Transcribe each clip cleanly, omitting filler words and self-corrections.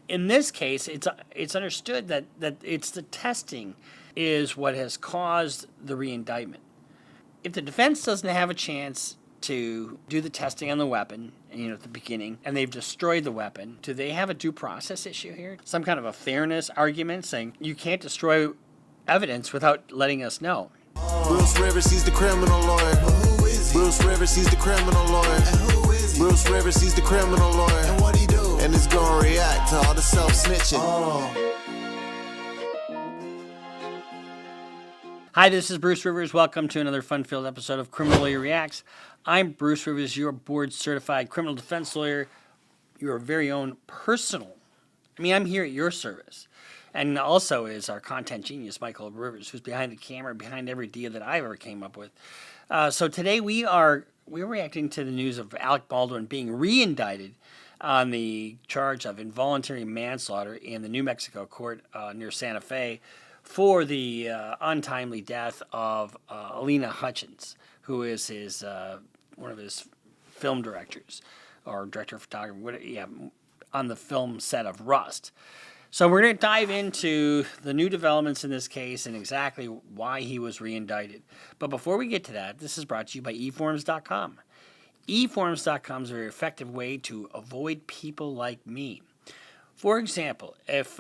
in this case, it's understood that it's the testing is what has caused the reindictment. If the defense doesn't have a chance to do the testing on the weapon, at the beginning, and they've destroyed the weapon, do they have a due process issue here? Some kind of a fairness argument saying you can't destroy evidence without letting us know. Bruce Rivers, he's the criminal lawyer. Bruce Rivers, he's the criminal lawyer. Bruce Rivers, he's the criminal lawyer. And what he do? And he's gonna react to all the self-snitching. Hi, this is Bruce Rivers. Welcome to another fun-filled episode of Criminal Lawyer Reacts. I'm Bruce Rivers, your board-certified criminal defense lawyer, your very own personal. I'm here at your service. And also is our content genius, Michael Rivers, who's behind the camera, behind every deal that I've ever came up with. So today we're reacting to the news of Alec Baldwin being re-indicted on the charge of involuntary manslaughter in the New Mexico court near Santa Fe for the untimely death of Halyna Hutchins, who is his one of his film directors or director of photography, on the film set of Rust. So we're going to dive into the new developments in this case and exactly why he was re-indicted. But before we get to that, this is brought to you by eForms.com. eForms.com is a very effective way to avoid people like me. For example, if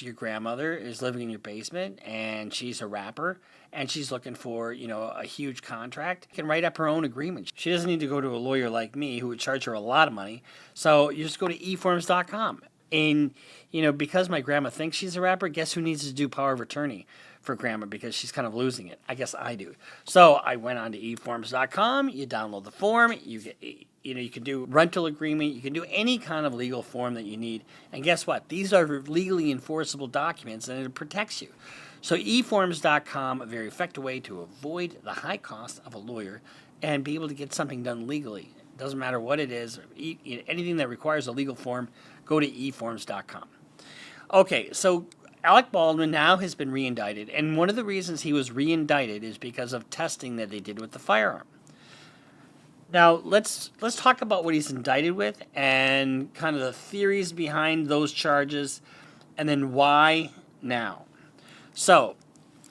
your grandmother is living in your basement and she's a rapper and she's looking for, a huge contract, she can write up her own agreement. She doesn't need to go to a lawyer like me who would charge her a lot of money. So you just go to eForms.com. And, because my grandma thinks she's a rapper, guess who needs to do power of attorney for grandma because she's kind of losing it? I guess I do. So I went on to eForms.com. You download the form. You get, you can do rental agreement. You can do any kind of legal form that you need. And guess what? These are legally enforceable documents, and it protects you. So eForms.com, a very effective way to avoid the high cost of a lawyer and be able to get something done legally. It doesn't matter what it is. Anything that requires a legal form, go to eForms.com. Okay, so Alec Baldwin now has been re-indicted, and one of the reasons he was re-indicted is because of testing that they did with the firearm. Now, let's talk about what he's indicted with and kind of the theories behind those charges, and then why now. So,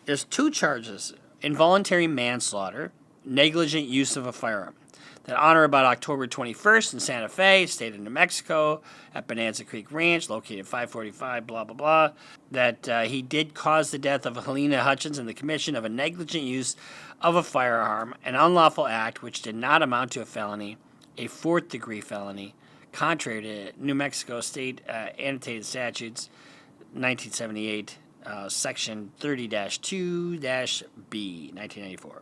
there's two charges: involuntary manslaughter, negligent use of a firearm, that on or about October 21st in Santa Fe, state of New Mexico, at Bonanza Creek Ranch, located 545, blah, blah, blah, that he did cause the death of Halyna Hutchins in the commission of a negligent use of a firearm, an unlawful act which did not amount to a felony, a fourth-degree felony, contrary to New Mexico State Annotated Statutes, 1978, Section 30-2-B, 1994.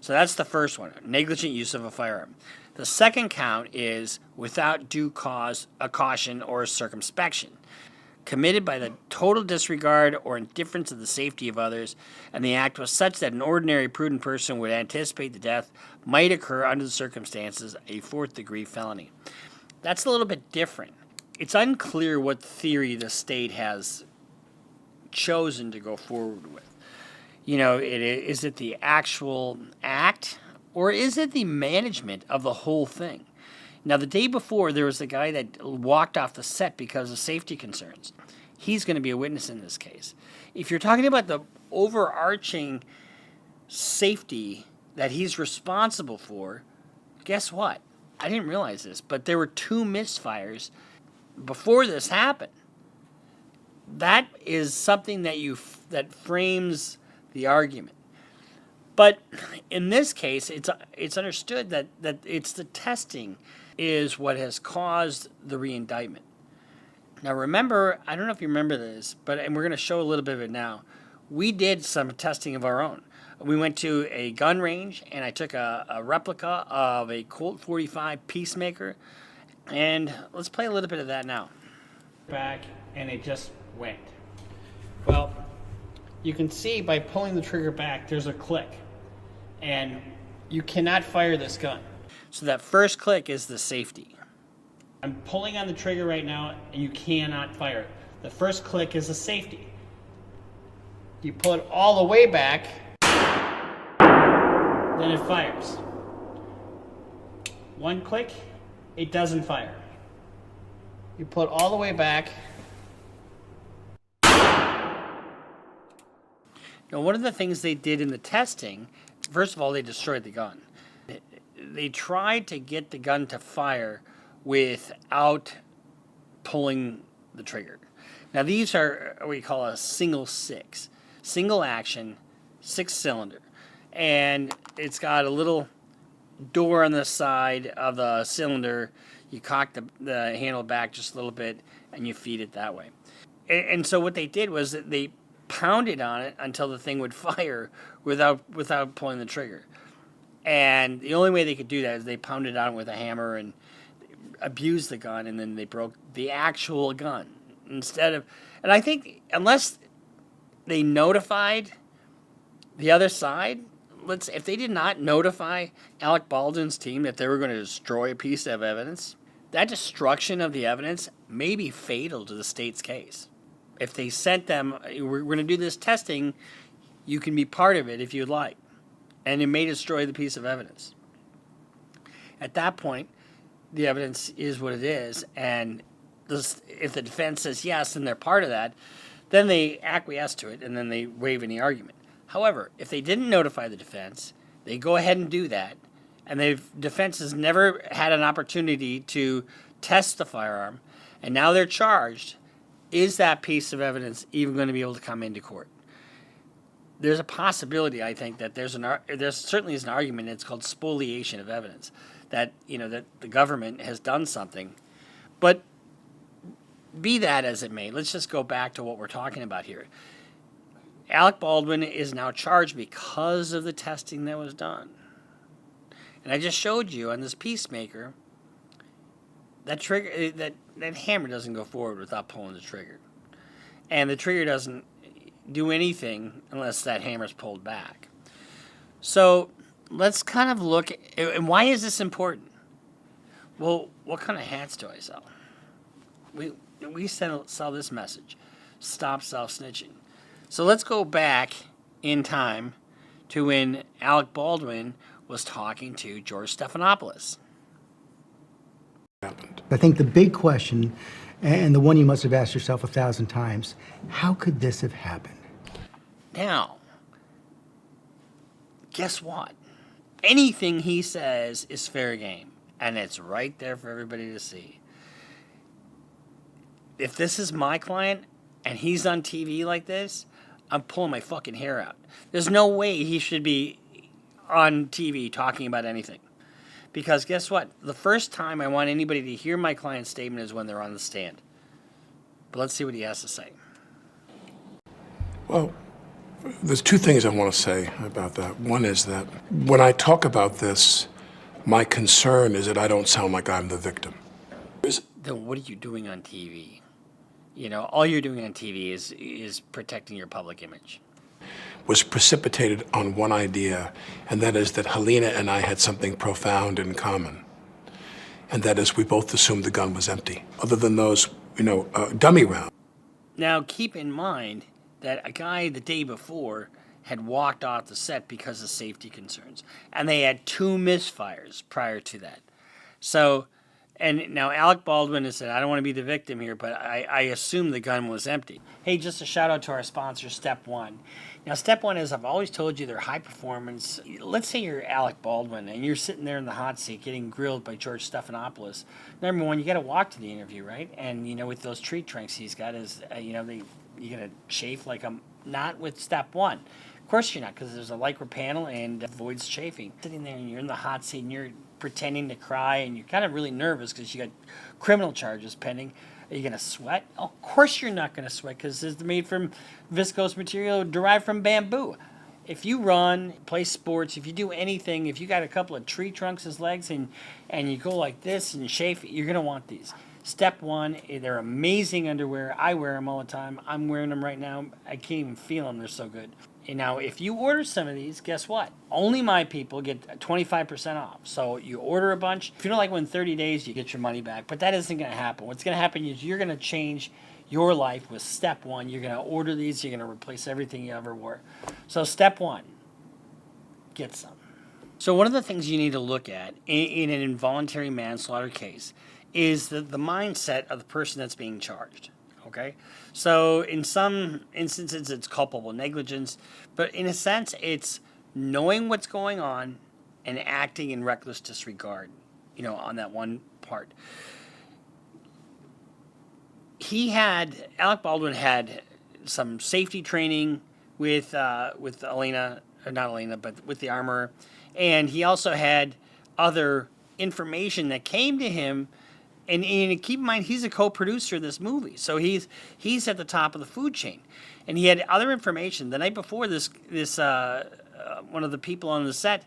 So that's the first one, negligent use of a firearm. The second count is without due cause, a caution, or a circumspection, committed by the total disregard or indifference of the safety of others, and the act was such that an ordinary prudent person would anticipate the death might occur under the circumstances, a fourth-degree felony. That's a little bit different. It's unclear what theory the state has chosen to go forward with. Is it the actual act, or is it the management of the whole thing? Now, the day before, there was a guy that walked off the set because of safety concerns. He's going to be a witness in this case. If you're talking about the overarching safety that he's responsible for, guess what? I didn't realize this, but there were two misfires before this happened. That is something that frames the argument. But in this case, it's understood that it's the testing is what has caused the re-indictment. Now remember, I don't know if you remember this, and we're going to show a little bit of it now. We did some testing of our own. We went to a gun range, and I took a replica of a Colt 45 Peacemaker, and let's play a little bit of that now. Back, and it just went. Well, you can see by pulling the trigger back, there's a click. And you cannot fire this gun. So that first click is the safety. I'm pulling on the trigger right now, and you cannot fire it. The first click is the safety. You pull it all the way back, then it fires. One click, it doesn't fire. You pull it all the way back. Now, one of the things they did in the testing, first of all, they destroyed the gun. They tried to get the gun to fire without pulling the trigger. Now, these are what we call a single action, 6-cylinder. And it's got a little door on the side of the cylinder. You cock the handle back just a little bit, and you feed it that way. And so what they did was that they pounded on it until the thing would fire without pulling the trigger. And the only way they could do that is they pounded on it with a hammer and abused the gun, and then they broke the actual gun instead of. And I think unless they notified the other side, if they did not notify Alec Baldwin's team that they were going to destroy a piece of evidence, that destruction of the evidence may be fatal to the state's case. If they sent them, we're going to do this testing, you can be part of it if you'd like. And it may destroy the piece of evidence. At that point, the evidence is what it is. And if the defense says yes and they're part of that, then they acquiesce to it and then they waive any argument. However, if they didn't notify the defense, they go ahead and do that, and the defense has never had an opportunity to test the firearm, and now they're charged, is that piece of evidence even going to be able to come into court? There's a possibility, I think, that there certainly is an argument. It's called spoliation of evidence, that that the government has done something. But be that as it may, let's just go back to what we're talking about here. Alec Baldwin is now charged because of the testing that was done. And I just showed you on this Peacemaker that trigger, that hammer doesn't go forward without pulling the trigger. And the trigger doesn't do anything unless that hammer's pulled back. So let's kind of look at, and why is this important? Well, what kind of hats do I sell? We sell this message: stop self-snitching. So let's go back in time to when Alec Baldwin was talking to George Stephanopoulos. I think the big question, and the one you must have asked yourself 1,000 times, how could this have happened? Now, guess what? Anything he says is fair game, and it's right there for everybody to see. If this is my client and he's on TV like this, I'm pulling my fucking hair out. There's no way he should be on TV talking about anything. Because guess what? The first time I want anybody to hear my client's statement is when they're on the stand. But let's see what he has to say. Well, there's two things I want to say about that. One is that when I talk about this, my concern is that I don't sound like I'm the victim. Then what are you doing on TV? All you're doing on TV is protecting your public image. Was precipitated on one idea, and that is that Helena and I had something profound in common. And that is we both assumed the gun was empty, other than those, dummy rounds. Now, keep in mind that a guy the day before had walked off the set because of safety concerns. And they had 2 misfires prior to that. So, and now Alec Baldwin has said, I don't want to be the victim here, but I assume the gun was empty. Hey, just a shout out to our sponsor, Step One. Now, Step One is, I've always told you, they're high performance. Let's say you're Alec Baldwin and you're sitting there in the hot seat getting grilled by George Stephanopoulos. Number one, you got to walk to the interview, right? And, with those treat drinks he's got, you got to chafe like not with Step One. Of course you're not, because there's a lycra panel and avoids chafing. Sitting there and you're in the hot seat and you're pretending to cry and you're kind of really nervous because you got criminal charges pending. Are you going to sweat? Oh, of course you're not going to sweat, because it's made from viscose material derived from bamboo. If you run, play sports, if you do anything, if you got a couple of tree trunks as legs and you go like this and chafe, you're going to want these. Step One, they're amazing underwear. I wear them all the time. I'm wearing them right now. I can't even feel them. They're so good. And now, if you order some of these, guess what? Only my people get 25% off. So you order a bunch. If you don't like within 30 days, you get your money back. But that isn't going to happen. What's going to happen is you're going to change your life with Step One. You're going to order these. You're going to replace everything you ever wore. So Step One, get some. So one of the things you need to look at in an involuntary manslaughter case is the mindset of the person that's being charged. Okay? So in some instances, it's culpable negligence, but in a sense, it's knowing what's going on and acting in reckless disregard, on that one part. Alec Baldwin had some safety training with Elena, or not Elena, but with the armorer, and he also had other information that came to him. And keep in mind, he's a co-producer of this movie, so he's at the top of the food chain, and he had other information. The night before, this one of the people on the set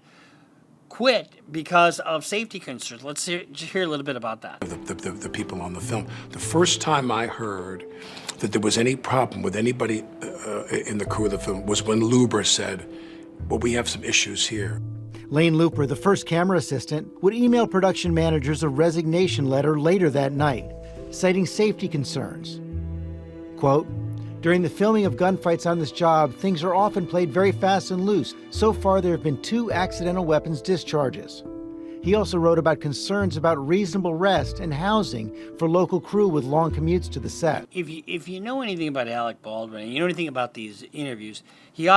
quit because of safety concerns. Let's hear a little bit about that. The people on the film. The first time I heard that there was any problem with anybody in the crew of the film was when Luber said, "Well, we have some issues here." Lane Looper, the first camera assistant, would email production managers a resignation letter later that night, citing safety concerns. Quote, "During the filming of gunfights on this job, things are often played very fast and loose. So far, there have been 2 accidental weapons discharges." He also wrote about concerns about reasonable rest and housing for local crew with long commutes to the set. If you know anything about Alec Baldwin, and you know anything about these interviews, he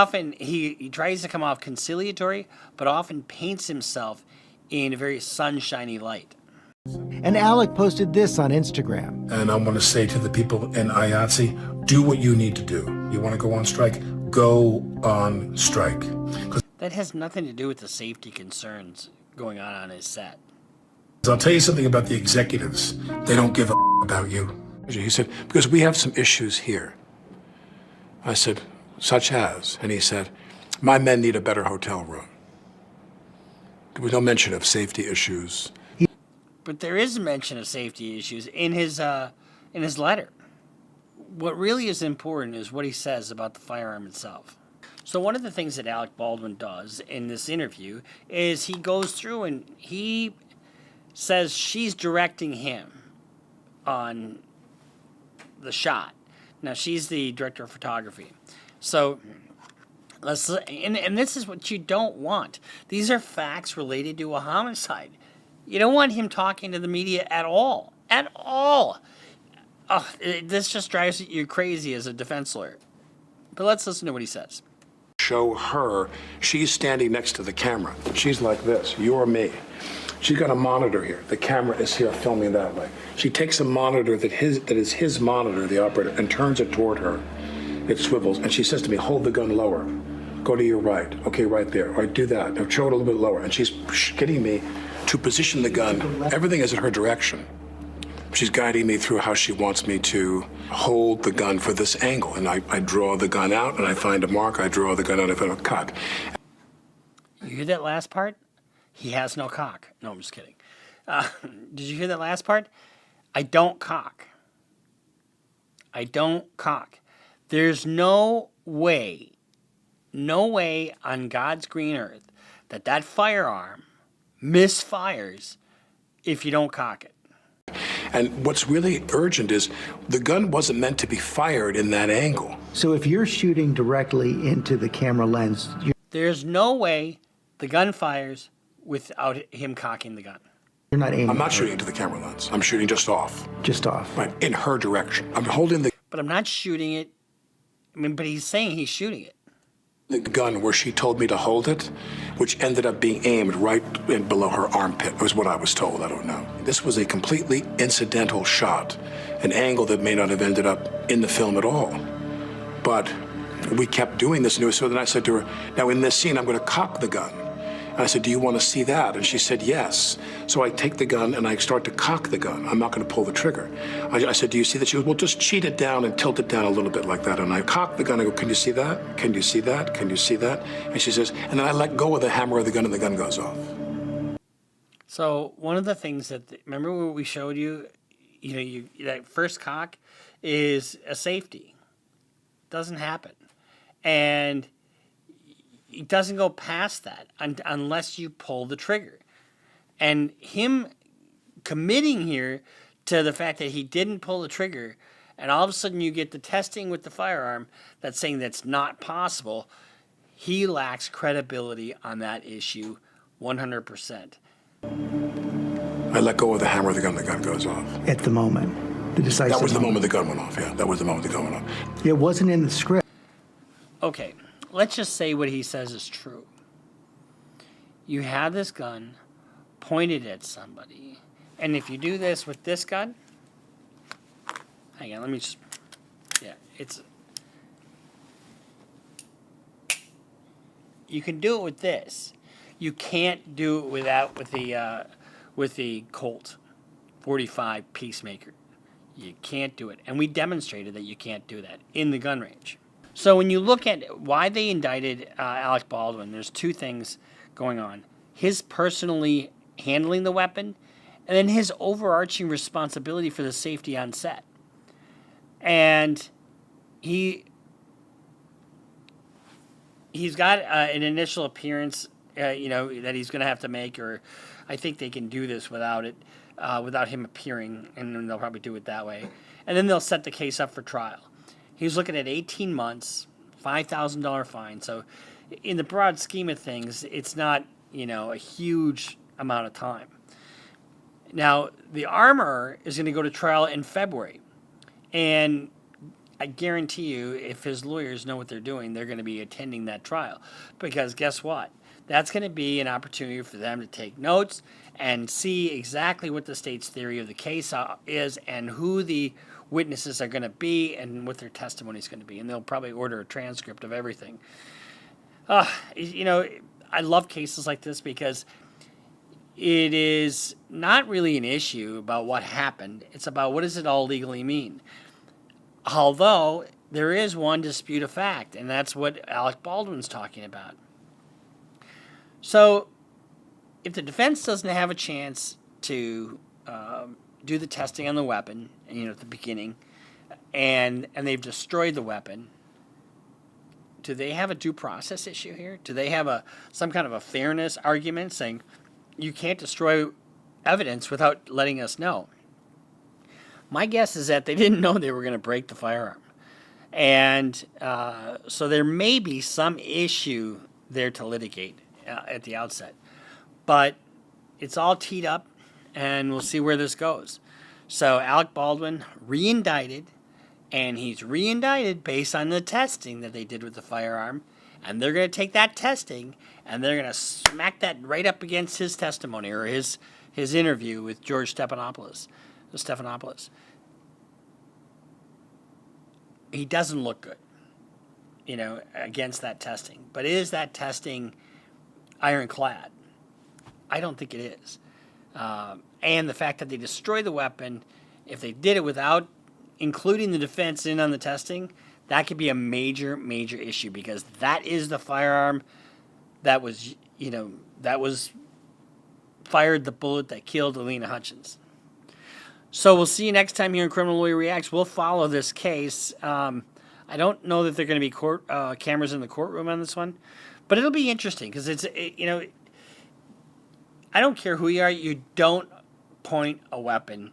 tries to come off conciliatory, but often paints himself in a very sunshiny light. And Alec posted this on Instagram. And I want to say to the people in IATSE, do what you need to do. You want to go on strike? Go on strike. That has nothing to do with the safety concerns going on his set. I'll tell you something about the executives. They don't give a about you. He said, because we have some issues here. I said, such as? And he said, my men need a better hotel room. There was no mention of safety issues. But there is a mention of safety issues in his letter. What really is important is what he says about the firearm itself. So one of the things that Alec Baldwin does in this interview is he goes through and he says she's directing him on the shot. Now, she's the director of photography. So and this is what you don't want. These are facts related to a homicide. You don't want him talking to the media at all. At all. Oh, this just drives you crazy as a defense lawyer. But let's listen to what he says. Show her, she's standing next to the camera. She's like this, you're me. She's got a monitor here. The camera is here filming that way. She takes a monitor that is his monitor, the operator, and turns it toward her. It swivels, and she says to me, hold the gun lower. Go to your right. Okay, right there. All right, do that. Now show it a little bit lower. And she's getting me to position the gun. Everything is in her direction. She's guiding me through how she wants me to hold the gun for this angle. And I draw the gun out, and I find a mark. I draw the gun out, I find a cock. You hear that last part? He has no cock. No, I'm just kidding. Did you hear that last part? I don't cock. I don't cock. There's no way on God's green earth that firearm misfires if you don't cock it. And what's really urgent is the gun wasn't meant to be fired in that angle. So if you're shooting directly into the camera lens, there's no way the gun fires without him cocking the gun. You're not aiming. I'm not shooting into the camera lens. I'm shooting just off. Just off. Right, in her direction. I'm holding the... But I'm not shooting it. But he's saying he's shooting it. The gun where she told me to hold it, which ended up being aimed right in below her armpit, was what I was told. I don't know. This was a completely incidental shot, an angle that may not have ended up in the film at all. But we kept doing this, and so then I said to her, now in this scene, I'm going to cock the gun. And I said, do you want to see that? And she said, yes. So I take the gun and I start to cock the gun. I'm not going to pull the trigger. I said, do you see that? She goes, well, just cheat it down and tilt it down a little bit like that. And I cock the gun. I go, can you see that? Can you see that? Can you see that? And she says, and then I let go of the hammer of the gun and the gun goes off. So one of the things remember what we showed you, that first cock is a safety. Doesn't happen. And it doesn't go past that unless you pull the trigger. And him committing here to the fact that he didn't pull the trigger, and all of a sudden you get the testing with the firearm that's saying that's not possible, he lacks credibility on that issue 100%. I let go of the hammer of the gun goes off. At the moment, the decisive That was the moment the gun went off, yeah. That was the moment the gun went off. It wasn't in the script. Okay, let's just say what he says is true. You have this gun pointed at somebody, and if you do this with this gun, hang on, let me just, yeah, you can do it with this. You can't do it with the Colt 45 Peacemaker. You can't do it, and we demonstrated that you can't do that in the gun range. So when you look at why they indicted Alec Baldwin, there's two things going on. His personally handling the weapon, and then his overarching responsibility for the safety on set. And he's got an initial appearance, that he's going to have to make, or I think they can do this without him appearing, and then they'll probably do it that way. And then they'll set the case up for trial. He's looking at 18 months, $5,000 fine. So in the broad scheme of things, it's not, a huge amount of time. Now, the armorer is going to go to trial in February. And I guarantee you, if his lawyers know what they're doing, they're going to be attending that trial. Because guess what? That's going to be an opportunity for them to take notes and see exactly what the state's theory of the case is and who the witnesses are going to be and what their testimony is going to be. And they'll probably order a transcript of everything. I love cases like this because it is not really an issue about what happened. It's about what does it all legally mean. Although there is one dispute of fact, and that's what Alec Baldwin's talking about. So if the defense doesn't have a chance to do the testing on the weapon, at the beginning, and they've destroyed the weapon, do they have a due process issue here? Do they have some kind of a fairness argument saying you can't destroy evidence without letting us know? My guess is that they didn't know they were going to break the firearm. And so there may be some issue there to litigate at the outset. But it's all teed up, and we'll see where this goes. So Alec Baldwin re-indicted, and he's re-indicted based on the testing that they did with the firearm. And they're going to take that testing, and they're going to smack that right up against his testimony or his interview with George Stephanopoulos. He doesn't look good, against that testing. But is that testing ironclad? I don't think it is. And the fact that they destroyed the weapon, if they did it without including the defense in on the testing, that could be a major, major issue because that is the firearm that was fired the bullet that killed Alina Hutchins. So we'll see you next time here in Criminal Lawyer Reacts. We'll follow this case. I don't know that there are going to be cameras in the courtroom on this one, but it'll be interesting because I don't care who you are. You don't point a weapon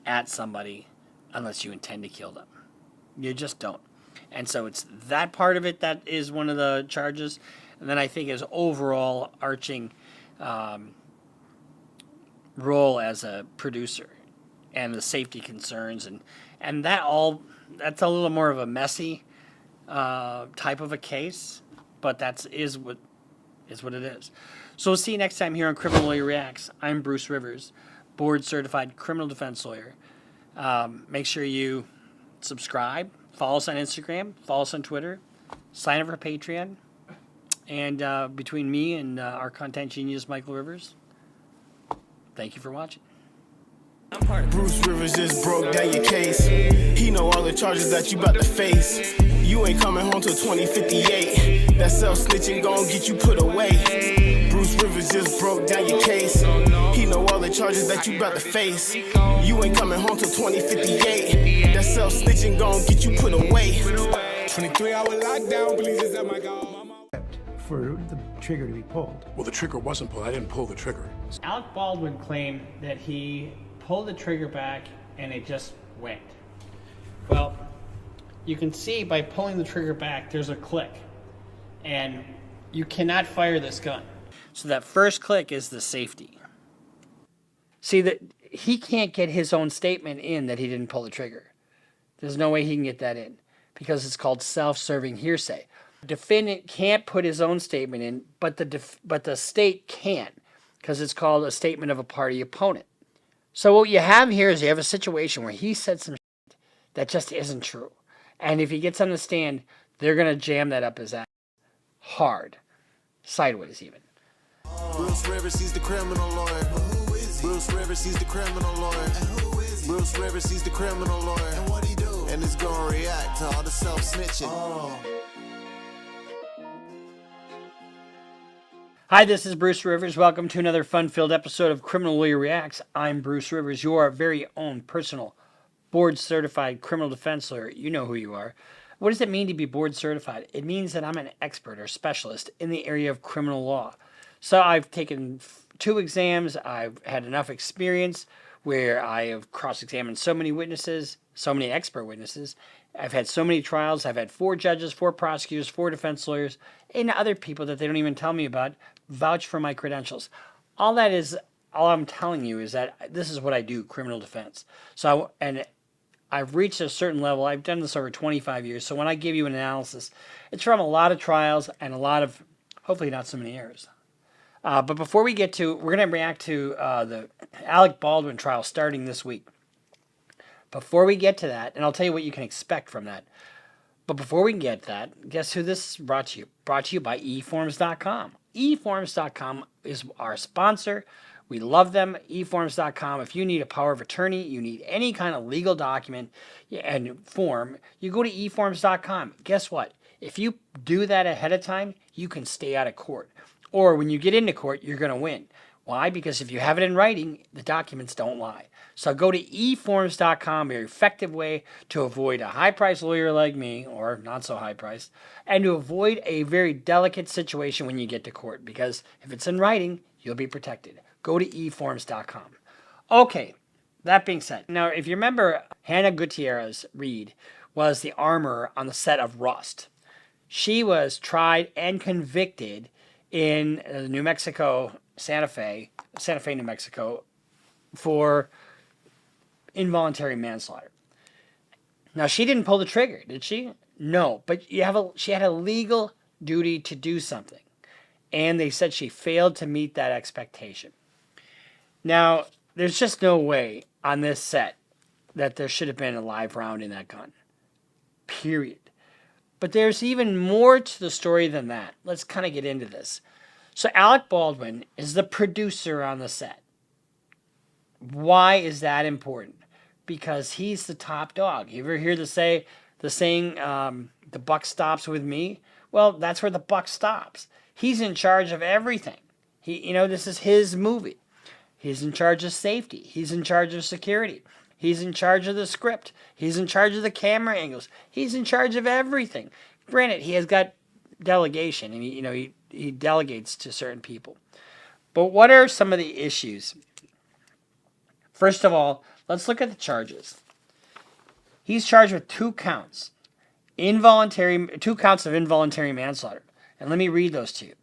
at somebody unless you intend to kill them. You just don't. And so it's that part of it that is one of the charges. And then I think his overall arching role as a producer and the safety concerns and that's a little more of a messy type of a case, but that is what it is. So we'll see you next time here on Criminal Lawyer Reacts. I'm Bruce Rivers, board-certified criminal defense lawyer. Make sure you subscribe, follow us on Instagram, follow us on Twitter, sign up for Patreon, and between me and our content genius, Michael Rivers, thank you for watching. Bruce Rivers just broke down your case. He know all the charges that you about to face. You ain't coming home till 2058. That self-snitching gon' get you put away. Bruce Rivers just broke down your case. He know all the charges that you about to face. You ain't coming home till 2058. That self-snitching gon' get you put away. 23-hour lockdown, police is at my god. For the trigger to be pulled. Well, the trigger wasn't pulled. I didn't pull the trigger. Alec Baldwin claimed that he pulled the trigger back and it just went. Well, you can see by pulling the trigger back, there's a click. And you cannot fire this gun. So that first click is the safety. See, that he can't get his own statement in that he didn't pull the trigger. There's no way he can get that in because it's called self-serving hearsay. Defendant can't put his own statement in, but the state can't because it's called a statement of a party opponent. So what you have here is you have a situation where he said some shit that just isn't true. And if he gets on the stand, they're going to jam that up his ass hard. Sideways even. Bruce Rivers, he's the criminal lawyer. Bruce Rivers, he's the criminal lawyer. Bruce Rivers, he's the criminal lawyer. And what he do? And he's gonna react to all the self-snitching. Hi, this is Bruce Rivers. Welcome to another fun-filled episode of Criminal Lawyer Reacts. I'm Bruce Rivers, your very own personal board-certified criminal defense lawyer. You know who you are. What does it mean to be board-certified? It means that I'm an expert or specialist in the area of criminal law. So I've taken 2 exams. I've had enough experience where I have cross-examined so many witnesses, so many expert witnesses. I've had so many trials. I've had 4 judges, 4 prosecutors, 4 defense lawyers, and other people that they don't even tell me about vouch for my credentials. All I'm telling you is that this is what I do, criminal defense. And I've reached a certain level. I've done this over 25 years. So when I give you an analysis, it's from a lot of trials and a lot of, hopefully not so many errors. But before we get to, we're going to react to the Alec Baldwin trial starting this week. Before we get to that, and I'll tell you what you can expect from that. But before we get that, guess who this is brought to you? Brought to you by eForms.com. eForms.com is our sponsor. We love them. eForms.com. If you need a power of attorney, you need any kind of legal document and form, you go to eForms.com. Guess what? If you do that ahead of time, you can stay out of court. Or when you get into court, you're going to win. Why? Because if you have it in writing, the documents don't lie. So go to eForms.com, a effective way to avoid a high-priced lawyer like me, or not so high-priced, and to avoid a very delicate situation when you get to court. Because if it's in writing, you'll be protected. Go to eForms.com. Okay, that being said. Now, if you remember, Hannah Gutierrez Reed was the armorer on the set of Rust. She was tried and convicted in New Mexico, Santa Fe, New Mexico, for involuntary manslaughter. Now, she didn't pull the trigger, did she? No, but she had a legal duty to do something. And they said she failed to meet that expectation. Now, there's just no way on this set that there should have been a live round in that gun. Period. But there's even more to the story than that. Let's kind of get into this. So Alec Baldwin is the producer on the set. Why is that important? Because he's the top dog. You ever hear the saying, the buck stops with me? Well, that's where the buck stops. He's in charge of everything. This is his movie. He's in charge of safety. He's in charge of security. He's in charge of the script. He's in charge of the camera angles. He's in charge of everything. Granted, he has got delegation, and he delegates to certain people. But what are some of the issues? First of all, let's look at the charges. He's charged with 2 counts. 2 counts of involuntary manslaughter. And let me read those to you.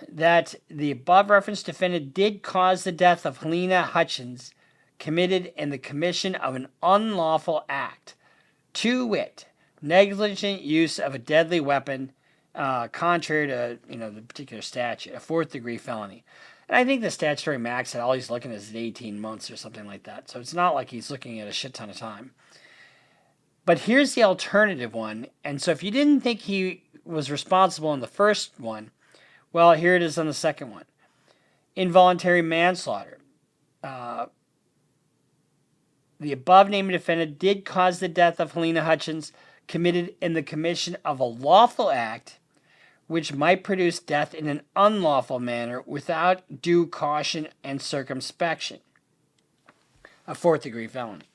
That the above referenced defendant did cause the death of Helena Hutchins committed in the commission of an unlawful act, to wit, negligent use of a deadly weapon, contrary to the particular statute, a 4th-degree felony. And I think the statutory max that all he's looking at is 18 months or something like that. So it's not like he's looking at a shit ton of time. But here's the alternative one. And so if you didn't think he was responsible in the first one, well, here it is on the second one. Involuntary manslaughter. The above-named defendant did cause the death of Helena Hutchins committed in the commission of a lawful act which might produce death in an unlawful manner without due caution and circumspection. A 4th-degree felony.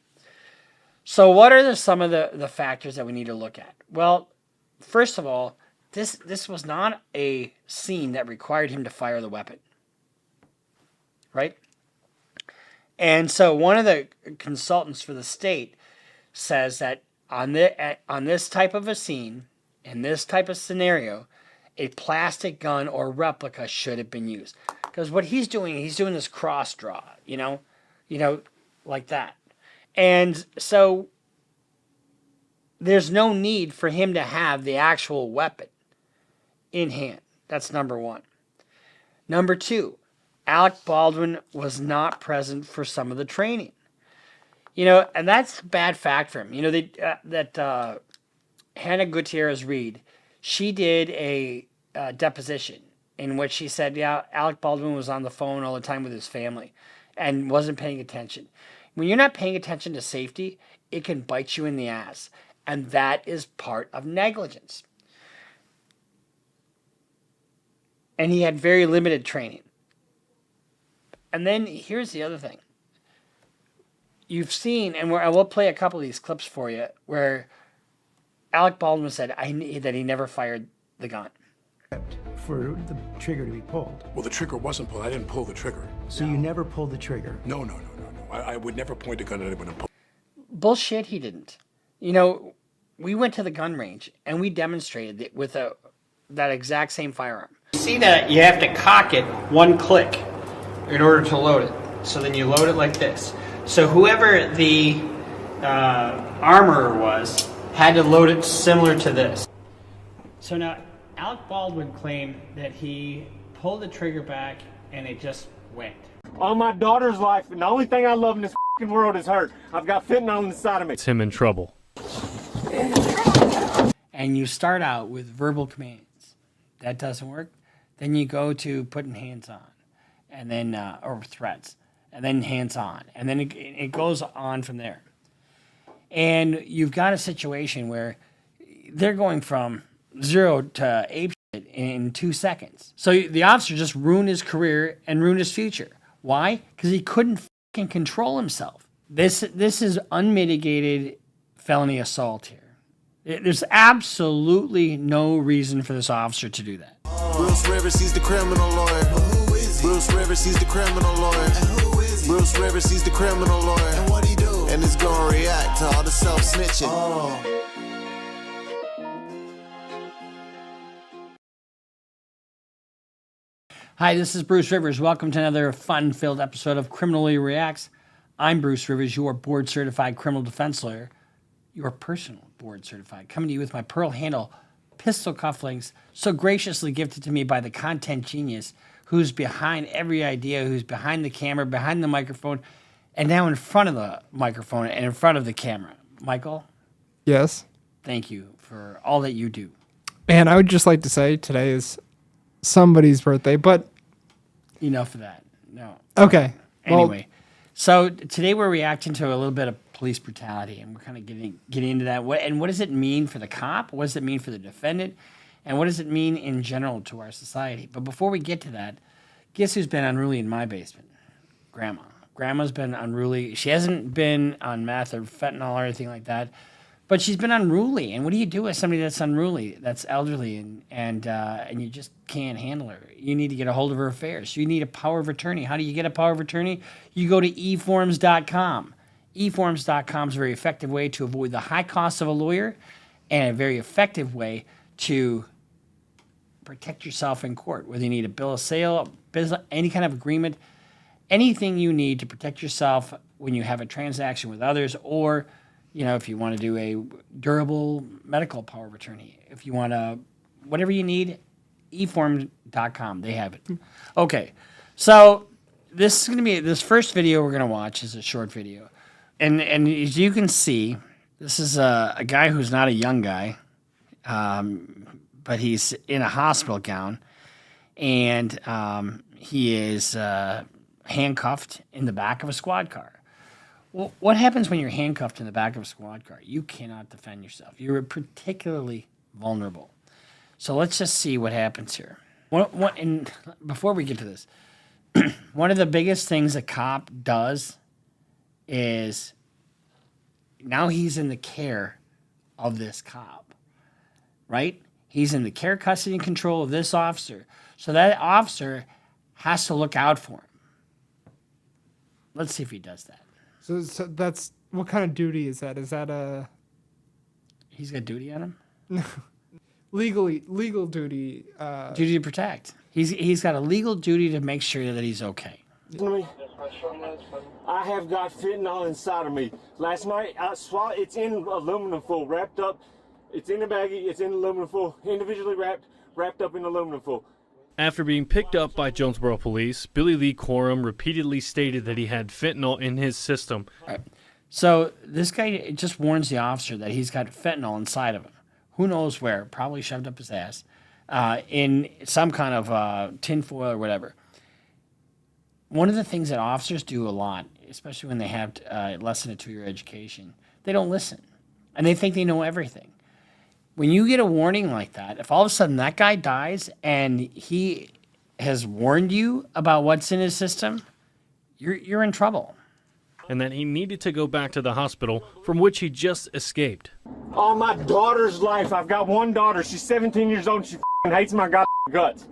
So what are some of the factors that we need to look at? Well, first of all, this was not a scene that required him to fire the weapon. Right? And so one of the consultants for the state says that on this type of a scene, in this type of scenario, a plastic gun or replica should have been used. Because what he's doing this cross draw, like that. And so there's no need for him to have the actual weapon in hand. That's number one. Number two, Alec Baldwin was not present for some of the training. And that's a bad fact for him. Hannah Gutierrez Reed, she did a deposition in which she said, yeah, Alec Baldwin was on the phone all the time with his family and wasn't paying attention. When you're not paying attention to safety, it can bite you in the ass. And that is part of negligence. And he had very limited training. And then here's the other thing. You've seen, and I will play a couple of these clips for you, where Alec Baldwin said that he never fired the gun. For the trigger to be pulled. Well, the trigger wasn't pulled. I didn't pull the trigger. So you never pulled the trigger? No. I would never point a gun at anyone and pull. Bullshit, he didn't. We went to the gun range and we demonstrated it with that exact same firearm. You see that you have to cock it one click in order to load it. So then you load it like this. So whoever the armorer was had to load it similar to this. So now Alec Baldwin claimed that he pulled the trigger back and it just went. On my daughter's life, and the only thing I love in this world is her. I've got fentanyl on the side of me. It's him in trouble. And you start out with verbal commands. That doesn't work. Then you go to putting hands on, and then or threats, and then hands on, and then it goes on from there. And you've got a situation where they're going from 0 to ape shit in 2 seconds. So the officer just ruined his career and ruined his future. Why? Because he couldn't fucking control himself. This is unmitigated felony assault here. There's absolutely no reason for this officer to do that. Bruce Rivers, he's the criminal lawyer. Bruce Rivers, he's the criminal lawyer. Bruce Rivers, he's the criminal lawyer. And what he do? And he's gonna react to all the self-snitching. Hi, this is Bruce Rivers. Welcome to another fun-filled episode of Criminally Reacts. I'm Bruce Rivers, your board-certified criminal defense lawyer, your personal board-certified, coming to you with my pearl handle pistol cufflinks, so graciously gifted to me by the content genius who's behind every idea, who's behind the camera, behind the microphone, and now in front of the microphone and in front of the camera. Michael? Yes? Thank you for all that you do. And I would just like to say today is somebody's birthday, but... Enough of that. No. Okay. Anyway, so today we're reacting to a little bit of police brutality, and we're kind of getting into that. What does it mean for the cop? What does it mean for the defendant? And what does it mean in general to our society? But before we get to that, guess who's been unruly in my basement? Grandma. Grandma's been unruly. She hasn't been on meth or fentanyl or anything like that, but she's been unruly. And what do you do with somebody that's unruly, that's elderly, and you just can't handle her? You need to get a hold of her affairs. You need a power of attorney. How do you get a power of attorney? You go to eforms.com. eforms.com is a very effective way to avoid the high costs of a lawyer and a very effective way to protect yourself in court, whether you need a bill of sale, any kind of agreement, anything you need to protect yourself when you have a transaction with others, or if you want to do a durable medical power of attorney, if you want to, whatever you need, eform.com, they have it. Okay, so this is going to be, this first video we're going to watch is a short video. And as you can see, this is a guy who's not a young guy, but he's in a hospital gown, and he is handcuffed in the back of a squad car. Well, what happens when you're handcuffed in the back of a squad car? You cannot defend yourself. You're particularly vulnerable. So let's just see what happens here. And before we get to this, one of the biggest things a cop does is now he's in the care of this cop, right? He's in the care, custody, and control of this officer. So that officer has to look out for him. Let's see if he does that. So that's, what kind of duty is that? Is that a... He's got duty on him? legal duty? Duty to protect. He's got a legal duty to make sure that he's okay. I have got fentanyl inside of me. Last night I swallowed. It's in aluminum foil, wrapped up. It's in a baggie. It's in aluminum foil, individually wrapped up in aluminum foil. After being picked up by Jonesboro police, Billy Lee Corum repeatedly stated that he had fentanyl in his system. All right. So this guy just warns the officer that he's got fentanyl inside of him. Who knows where? Probably shoved up his ass in some kind of tinfoil or whatever. One of the things that officers do a lot, especially when they have less than a 2-year education, they don't listen. And they think they know everything. When you get a warning like that, if all of a sudden that guy dies and he has warned you about what's in his system, you're in trouble. And that he needed to go back to the hospital from which he just escaped. On my daughter's life, I've got one daughter. She's 17 years old and she hates my guts.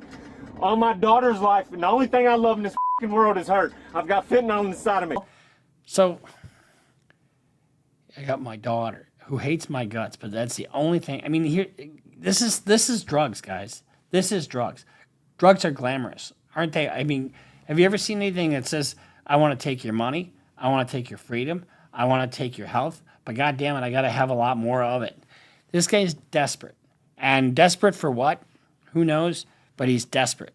On my daughter's life, and the only thing I love in this world is her. I've got fentanyl inside of me. So I got my daughter who hates my guts, but that's the only thing. I mean, here, this is drugs, guys. This is drugs. Drugs are glamorous, aren't they? I mean, have you ever seen anything that says, I want to take your money, I want to take your freedom, I want to take your health, but God damn it, I got to have a lot more of it. This guy's desperate. And desperate for what? Who knows? But he's desperate.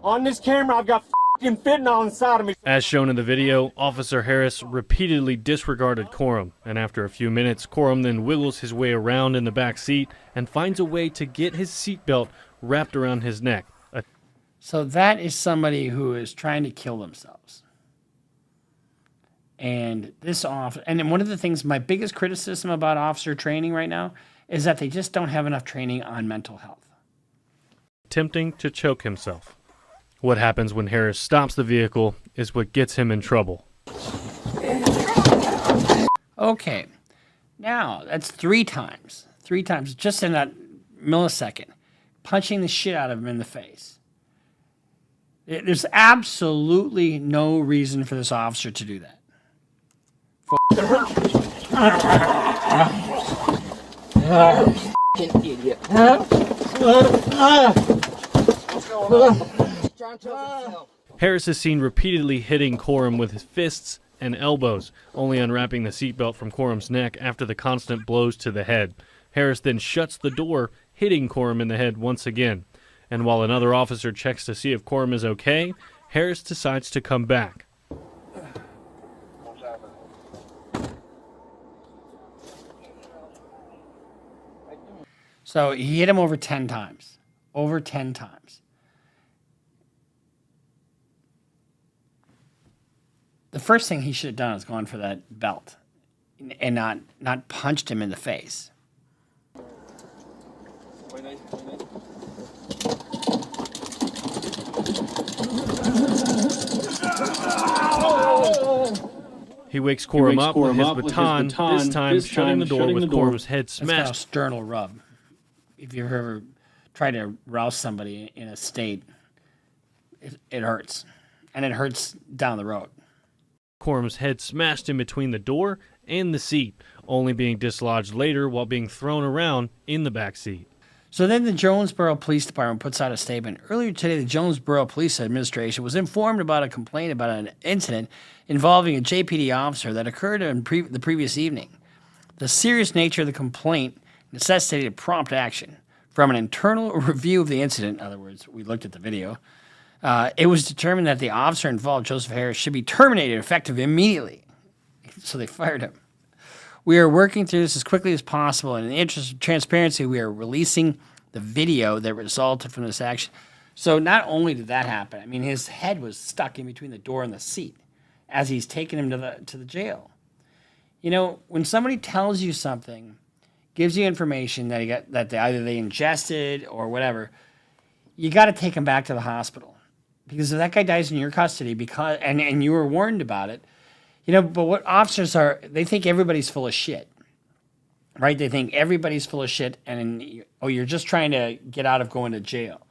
On this camera, I've got fentanyl inside of me. As shown in the video, Officer Harris repeatedly disregarded Corum, and after a few minutes, Corum then wiggles his way around in the back seat and finds a way to get his seatbelt wrapped around his neck. So that is somebody who is trying to kill themselves. And this and then one of the things, my biggest criticism about officer training right now is that they just don't have enough training on mental health. Attempting to choke himself. What happens when Harris stops the vehicle is what gets him in trouble. Okay, now that's 3 times. 3 times, just in that millisecond, punching the shit out of him in the face. There's absolutely no reason for this officer to do that. Idiot. Harris is seen repeatedly hitting Corum with his fists and elbows, only unwrapping the seatbelt from Corum's neck after the constant blows to the head. Harris then shuts the door, hitting Corum in the head once again. And while another officer checks to see if Corum is okay, Harris decides to come back. So he hit him over 10 times. Over 10 times. The first thing he should have done is gone for that belt and not punched him in the face. He wakes Corum up with his baton, this time shutting the door with Corum's head That's called a smashed. sternal rub. If you've ever tried to rouse somebody in a state, it hurts. And it hurts down the road. Corum's head smashed in between the door and the seat, only being dislodged later while being thrown around in the back seat. So then the Jonesboro Police Department puts out a statement. Earlier today, the Jonesboro Police Administration was informed about a complaint about an incident involving a JPD officer that occurred in the previous evening. The serious nature of the complaint necessitated prompt action. From an internal review of the incident, in other words, we looked at the video, it was determined that the officer involved, Joseph Harris, should be terminated effective immediately. So they fired him. We are working through this as quickly as possible, and in the interest of transparency, we are releasing the video that resulted from this action. So not only did that happen, I mean, his head was stuck in between the door and the seat as he's taking him to the jail. You know, when somebody tells you something, gives you information that either they ingested or whatever, you got to take him back to the hospital. Because if that guy dies in your custody and you were warned about it, you know, but what officers are, they think everybody's full of shit, right? They think everybody's full of shit and, you're just trying to get out of going to jail.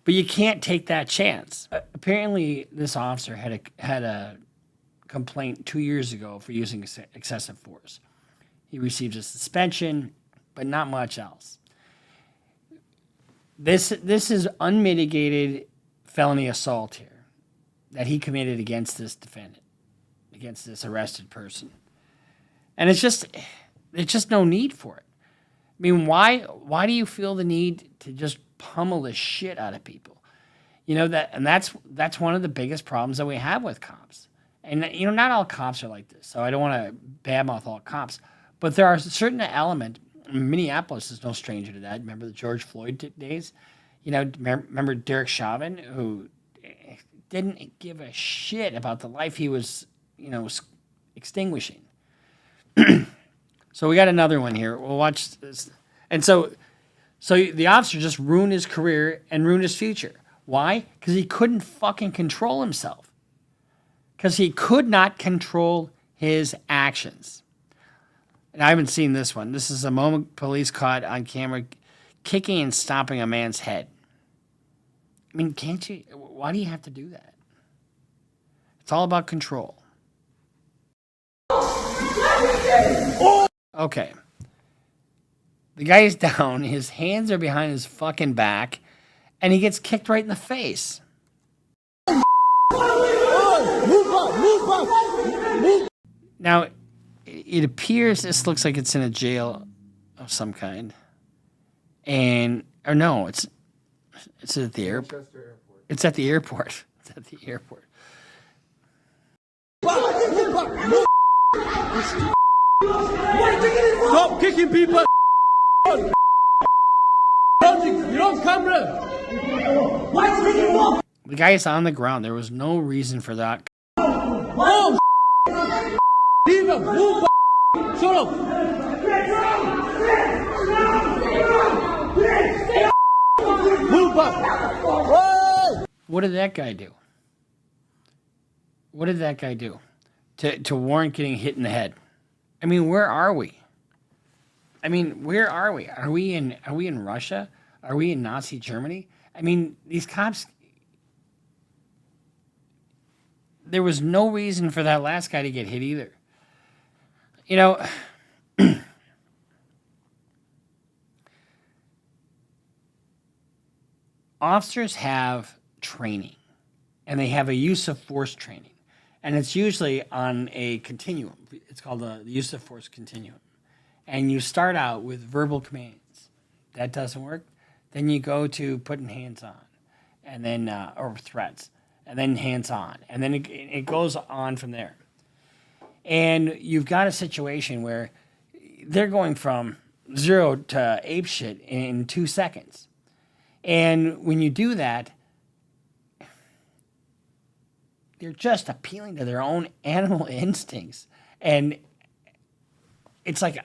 But you can't take that chance. Apparently, this officer had a complaint 2 years ago for using excessive force. He received a suspension, but not much else. This is unmitigated felony assault here that he committed against this defendant, against this arrested person. And it's just no need for it. I mean, why do you feel the need to just pummel the shit out of people? You know, that's one of the biggest problems that we have with cops. And, you know, not all cops are like this, so I don't want to badmouth all cops. But there are a certain element. Minneapolis is no stranger to that. Remember the George Floyd days? You know, remember Derek Chauvin, who didn't give a shit about the life he was, you know, extinguishing. So we got another one here. We'll watch this. And so the officer just ruined his career and ruined his future. Why? Because he couldn't fucking control himself. Because he could not control his actions. And I haven't seen this one. This is a moment police caught on camera kicking and stomping a man's head. I mean, can't you? Why do you have to do that? It's all about control. Okay. The guy is down. His hands are behind his fucking back. And he gets kicked right in the face. Now, it appears this looks like it's in a jail of some kind. And, or no, it's at the airport. It's at the airport. It's at the airport. Stop kicking people! You're on camera! The guy is on the ground. There was no reason for that. Oh! Leave him! Move! Shut up! Move back! What did that guy do? What did that guy do to warrant getting hit in the head? I mean, where are we? I mean, where are we? Are we in Russia? Are we in Nazi Germany? I mean, these cops. There was no reason for that last guy to get hit either. You know, officers have training, and they have a use of force training, and it's usually on a continuum. It's called the use of force continuum. And you start out with verbal commands. That doesn't work. Then you go to putting hands on, and then or threats, and then hands on, and then it goes on from there. And you've got a situation where they're going from 0 to apeshit in 2 seconds. And when you do that, they're just appealing to their own animal instincts. And it's like,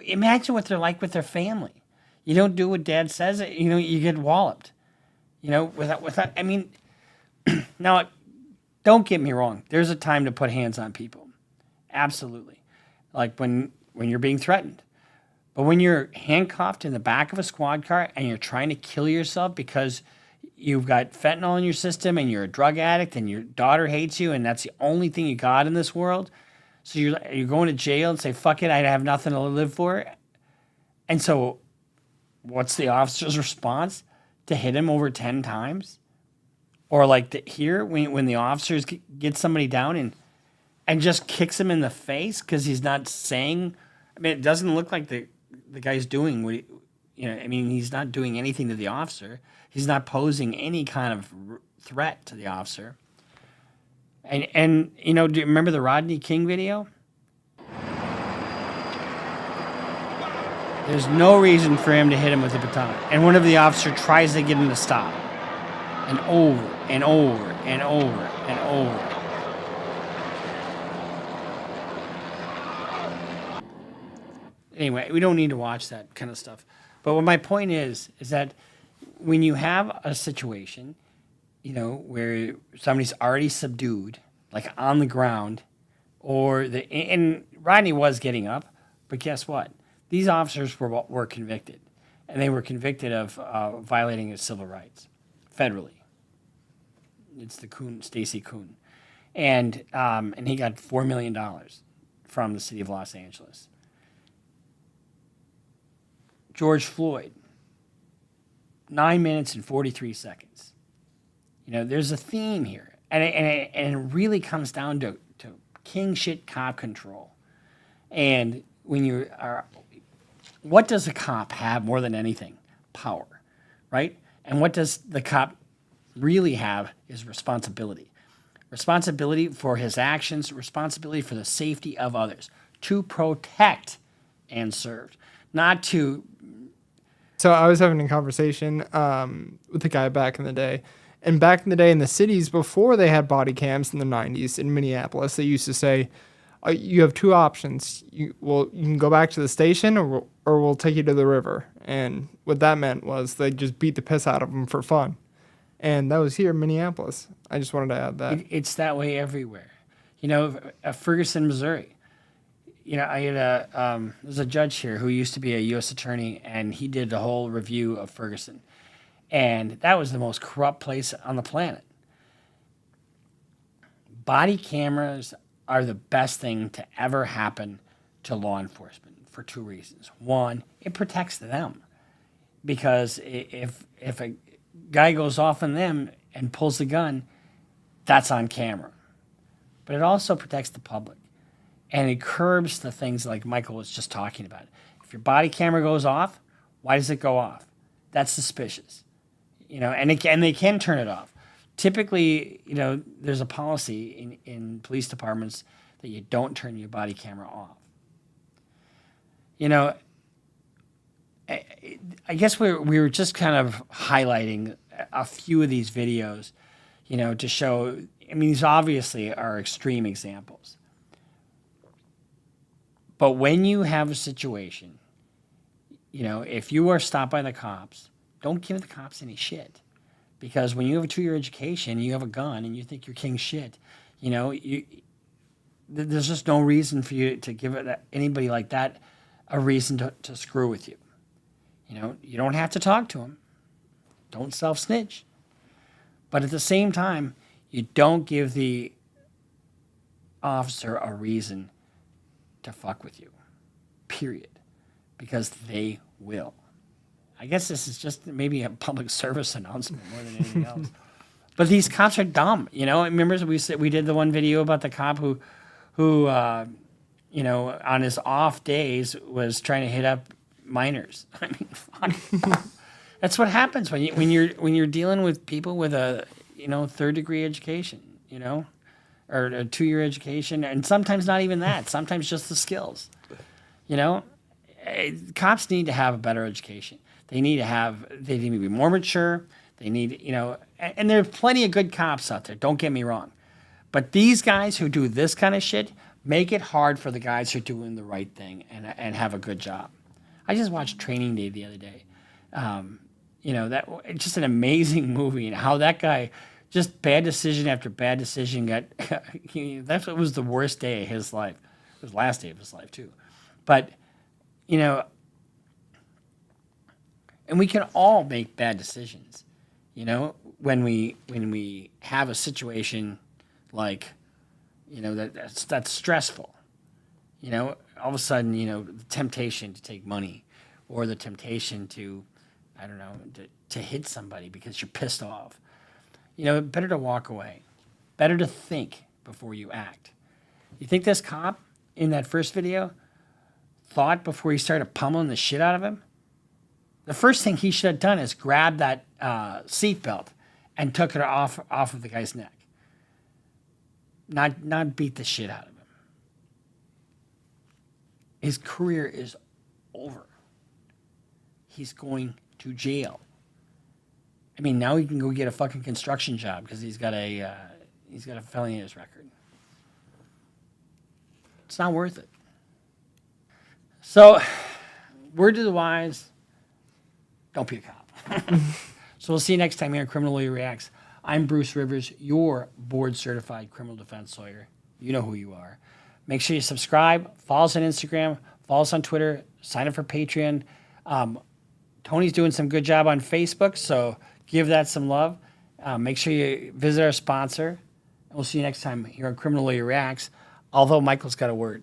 imagine what they're like with their family. You don't do what dad says, you know, you get walloped. You know, without I mean, now, don't get me wrong. There's a time to put hands on people. Absolutely. Like when you're being threatened. But when you're handcuffed in the back of a squad car and you're trying to kill yourself because you've got fentanyl in your system and you're a drug addict and your daughter hates you and that's the only thing you got in this world, so you're going to jail and say, fuck it, I have nothing to live for. And so what's the officer's response? To hit him over 10 times? Or like here, when the officers get somebody down and just kicks him in the face because he's not saying, I mean, it doesn't look like the guy's doing what I mean, he's not doing anything to the officer. He's not posing any kind of threat to the officer. And you know, do you remember the Rodney King video? There's no reason for him to hit him with a baton. And one of the officers tries to get him to stop. And over and over and over and over. Anyway, we don't need to watch that kind of stuff. But what my point is that when you have a situation, you know, where somebody's already subdued, like on the ground, and Rodney was getting up, but guess what? These officers were convicted, and they were convicted of violating his civil rights federally. It's the Stacey Kuhn, and he got $4 million from the city of Los Angeles. George Floyd, 9 minutes and 43 seconds. There's a theme here. And it really comes down to king shit cop control. And what does a cop have more than anything? Power, right? And what does the cop really have is responsibility. Responsibility for his actions, responsibility for the safety of others, to protect and serve, not to. So I was having a conversation with a guy back in the day. And back in the day in the cities, before they had body cams in the 90s in Minneapolis, they used to say, you have two options. You can go back to the station or we'll take you to the river. And what that meant was they just beat the piss out of them for fun. And that was here in Minneapolis. I just wanted to add that. It's that way everywhere. Ferguson, Missouri. I had there's a judge here who used to be a U.S. attorney, and he did the whole review of Ferguson. And that was the most corrupt place on the planet. Body cameras are the best thing to ever happen to law enforcement for two reasons. One, it protects them. Because if a guy goes off on them and pulls the gun, that's on camera. But it also protects the public. And it curbs the things like Michael was just talking about. If your body camera goes off, why does it go off? That's suspicious. And they can turn it off. Typically, there's a policy in police departments that you don't turn your body camera off. I guess we were just kind of highlighting a few of these videos, to show. These obviously are extreme examples. But when you have a situation, if you are stopped by the cops, don't give the cops any shit. Because when you have a 2-year education, you have a gun, and you think you're king shit, there's just no reason for you to give anybody like that a reason to screw with you. You don't have to talk to them. Don't self-snitch. But at the same time, you don't give the officer a reason to fuck with you. Period. Because they will. I guess this is just maybe a public service announcement more than anything else. But these cops are dumb. Remember we did the one video about the cop who on his off days was trying to hit up minors. Fuck. That's what happens when you're dealing with people with a 3rd degree education, or a 2-year education, and sometimes not even that. Sometimes just the skills. Cops need to have a better education. They need to be more mature. They need, and there are plenty of good cops out there. Don't get me wrong. But these guys who do this kind of shit make it hard for the guys who are doing the right thing and have a good job. I just watched Training Day the other day. That it's just an amazing movie, and how that guy, just bad decision after bad decision, that's what was the worst day of his life. It was the last day of his life too. But, and we can all make bad decisions, when we have a situation like, that's stressful. All of a sudden, the temptation to take money, or the temptation to, I don't know, to hit somebody because you're pissed off. Better to walk away. Better to think before you act. You think this cop in that first video thought before he started pummeling the shit out of him? The first thing he should have done is grab that seatbelt and took it off of the guy's neck. Not beat the shit out of him. His career is over. He's going to jail. Now he can go get a fucking construction job because he's got a felony in his record. It's not worth it. So, word to the wise, don't be a cop. So we'll see you next time here on Criminal Lawyer Reacts. I'm Bruce Rivers, your board-certified criminal defense lawyer. You know who you are. Make sure you subscribe, follow us on Instagram, follow us on Twitter, sign up for Patreon. Tony's doing some good job on Facebook, so give that some love. Make sure you visit our sponsor. And we'll see you next time here on Criminal Lawyer Reacts, although Michael's got a word.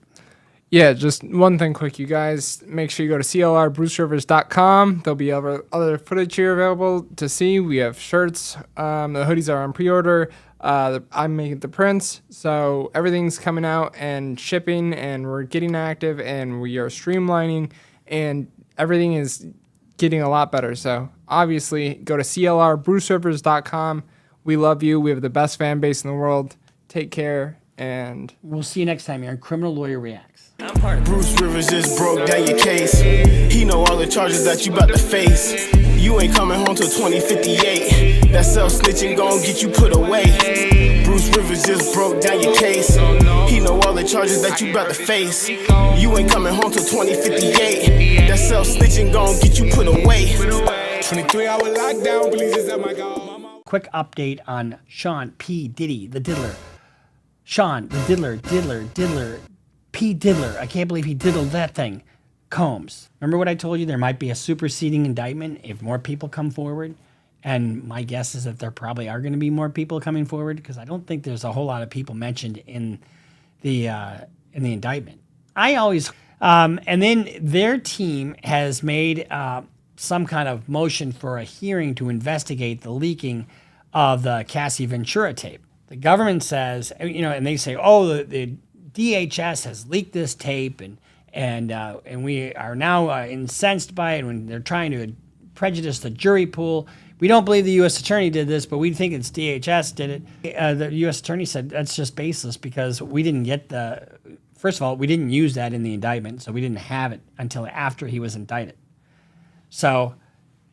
Yeah, just one thing quick, you guys. Make sure you go to clrbrucerivers.com. There'll be other footage here available to see. We have shirts. The hoodies are on pre-order. I'm making the prints. So everything's coming out and shipping, and we're getting active, and we are streamlining, and everything is getting a lot better. So obviously, go to clrbrucerivers.com. We love you. We have the best fan base in the world. Take care, and We'll see you next time here on Criminal Lawyer Reacts. Bruce Rivers just broke down your case. He know all the charges that you about to face. You ain't coming home till 2058. That self-snitching gon' get you put away. Bruce Rivers just broke down your case. He know all the charges that you about to face. You ain't coming home till 2058. That self-snitching gon' get you put away. 23-hour lockdown, please just my God. Quick update on Sean P. Diddy, the diddler. Sean, the diddler, P. Diddler. I can't believe he diddled that thing. Combs. Remember what I told you? There might be a superseding indictment if more people come forward. And my guess is that there probably are going to be more people coming forward, because I don't think there's a whole lot of people mentioned in the indictment. And then their team has made some kind of motion for a hearing to investigate the leaking of the Cassie Ventura tape. The government says, and they say, the DHS has leaked this tape, and we are now incensed by it when they're trying to prejudice the jury pool. We don't believe the U.S. attorney did this, but we think it's DHS did it. The U.S. attorney said that's just baseless, because we didn't get first of all, we didn't use that in the indictment, so we didn't have it until after he was indicted. So,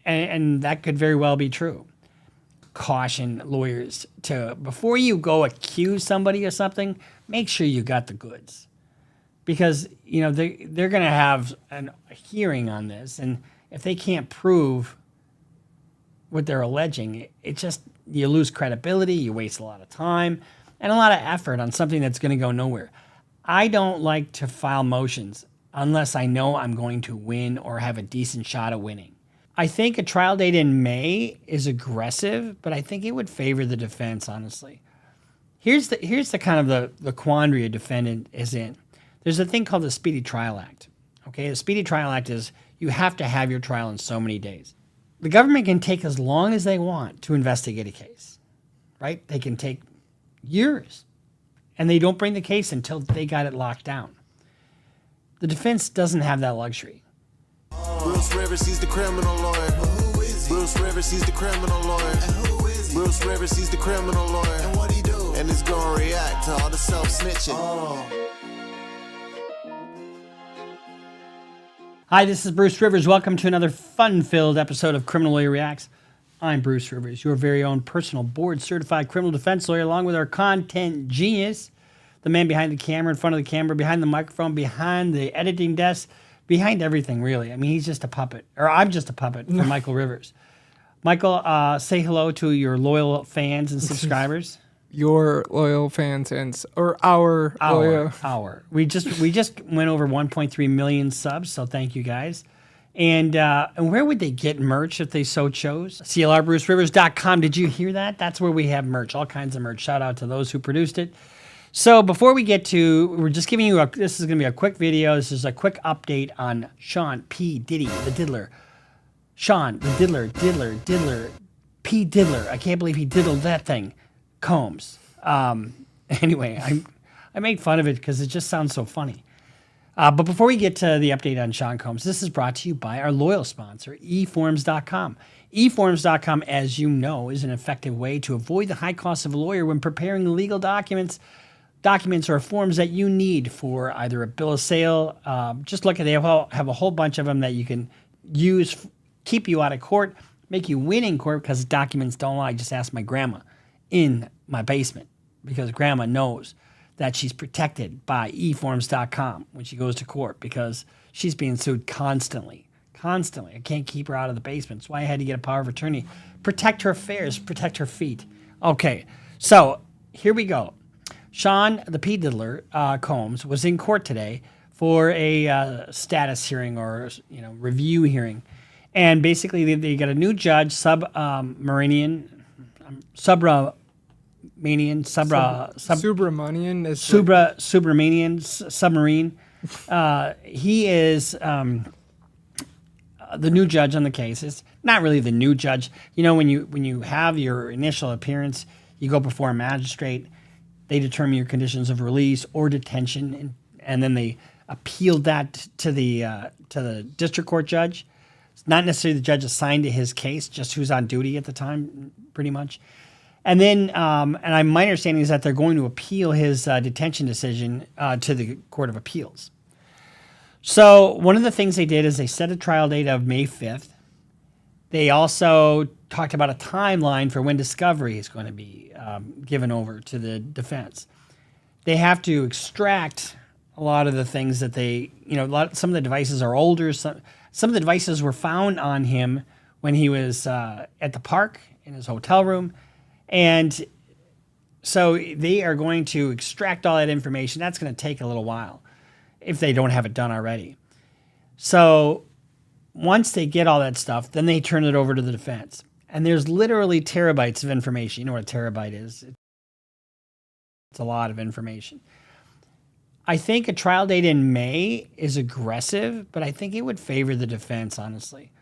and that could very well be true. Caution lawyers before you go accuse somebody of something, make sure you got the goods, because they're going to have a hearing on this, and if they can't prove what they're alleging, you lose credibility, you waste a lot of time and a lot of effort on something that's going to go nowhere. I don't like to file motions unless I know I'm going to win or have a decent shot of winning. I think a trial date in May is aggressive, but I think it would favor the defense, honestly. Here's the kind of the quandary a defendant is in. There's a thing called the Speedy Trial Act. Okay, the Speedy Trial Act is you have to have your trial in so many days. The government can take as long as they want to investigate a case, right? They can take years, and they don't bring the case until they got it locked down. The defense doesn't have that luxury. Bruce Rivers, he's the criminal lawyer. Bruce Rivers, he's the criminal lawyer. Bruce Rivers, he's the criminal lawyer. And what he do? And he's gonna react to all the self-snitching. Hi, this is Bruce Rivers. Welcome to another fun-filled episode of Criminal Lawyer Reacts. I'm Bruce Rivers, your very own personal board-certified criminal defense lawyer, along with our content genius, the man behind the camera, in front of the camera, behind the microphone, behind the editing desk, behind everything, really. I mean, he's just a puppet, or I'm just a puppet for Michael Rivers. Michael, say hello to your loyal fans and subscribers. your loyal fans or our loyal. We just went over 1.3 million subs, so thank you guys. And where would they get merch if they so chose? clrbrucerivers.com. Did you hear that? That's where we have merch, all kinds of merch. Shout out to those who produced it. So before we get to, we're just giving you this is going to be a quick video. This is a quick update on Sean P. Diddy, the diddler. Sean, the diddler, P. Diddler. I can't believe he diddled that thing. Combs. Anyway, I made fun of it because it just sounds so funny. But before we get to the update on Sean Combs, this is brought to you by our loyal sponsor, eForms.com. eForms.com, as you know, is an effective way to avoid the high cost of a lawyer when preparing legal documents or forms that you need for either a bill of sale. Just look at they have a whole bunch of them that you can use, keep you out of court, make you win in court because documents don't lie. Just ask my grandma in my basement because grandma knows that she's protected by eForms.com when she goes to court because she's being sued constantly. I can't keep her out of the basement. That's why I had to get a power of attorney. Protect her affairs, protect her feet. Okay, so here we go. Sean, the P. Diddler, Combs, was in court today for a status hearing or review hearing. And basically they got a new judge, Subramanian He is the new judge on the case. It's not really the new judge. You know, when you have your initial appearance, you go before a magistrate. They determine your conditions of release or detention, and then they appeal that to the district court judge. It's not necessarily the judge assigned to his case, just who's on duty at the time, pretty much. And then, my understanding is that they're going to appeal his detention decision to the Court of Appeals. So one of the things they did is they set a trial date of May 5th. They also talked about a timeline for when discovery is going to be given over to the defense. They have to extract a lot of the things that some of the devices are older. Some of the devices were found on him when he was at the park in his hotel room. And so they are going to extract all that information. That's going to take a little while if they don't have it done already. So once they get all that stuff, then they turn it over to the defense. And there's literally terabytes of information. You know what a terabyte is? It's a lot of information. I think a trial date in May is aggressive, but I think it would favor the defense, honestly.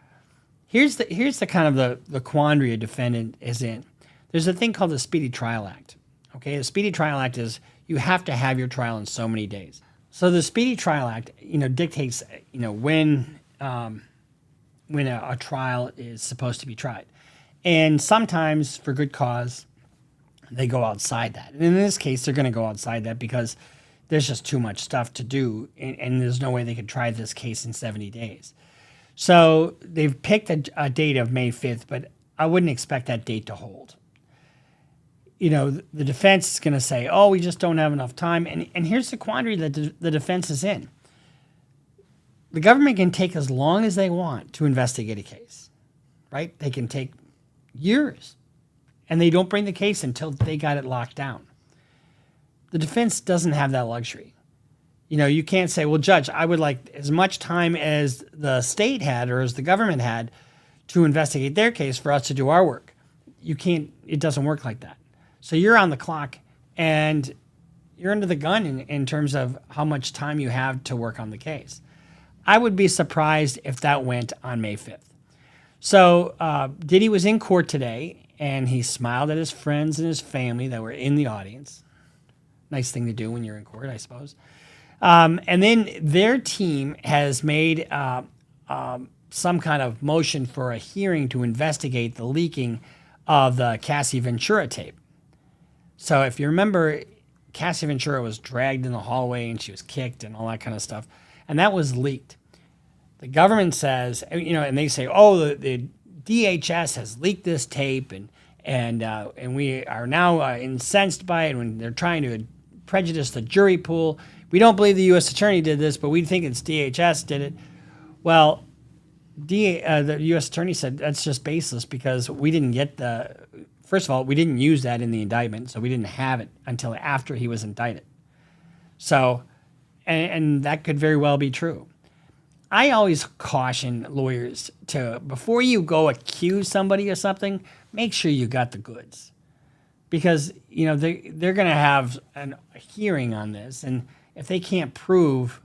Here's the kind of the quandary a defendant is in. There's a thing called the Speedy Trial Act. Okay, the Speedy Trial Act is you have to have your trial in so many days. So the Speedy Trial Act, dictates, when a trial is supposed to be tried. And sometimes, for good cause, they go outside that. And in this case, they're going to go outside that because there's just too much stuff to do, and there's no way they could try this case in 70 days. So they've picked a date of May 5th, but I wouldn't expect that date to hold. The defense is going to say, oh, we just don't have enough time. And here's the quandary that the defense is in. The government can take as long as they want to investigate a case, right? They can take years, and they don't bring the case until they got it locked down. The defense doesn't have that luxury. You can't say, well, Judge, I would like as much time as the state had or as the government had to investigate their case for us to do our work. You can't, it doesn't work like that. So you're on the clock, and you're under the gun in terms of how much time you have to work on the case. I would be surprised if that went on May 5th. So Diddy was in court today, and he smiled at his friends and his family that were in the audience. Nice thing to do when you're in court, I suppose. And then their team has made some kind of motion for a hearing to investigate the leaking of the Cassie Ventura tape. So if you remember, Cassie Ventura was dragged in the hallway and she was kicked and all that kind of stuff. And that was leaked. The government says, and they say, oh, the DHS has leaked this tape and we are now incensed by it when they're trying to prejudice the jury pool. We don't believe the U.S. attorney did this, but we think it's DHS did it. Well, the U.S. attorney said that's just baseless because we didn't get first of all, we didn't use that in the indictment, so we didn't have it until after he was indicted. So, and that could very well be true. I always caution lawyers to, before you go accuse somebody of something, make sure you got the goods. Because, they're going to have a hearing on this, and if they can't prove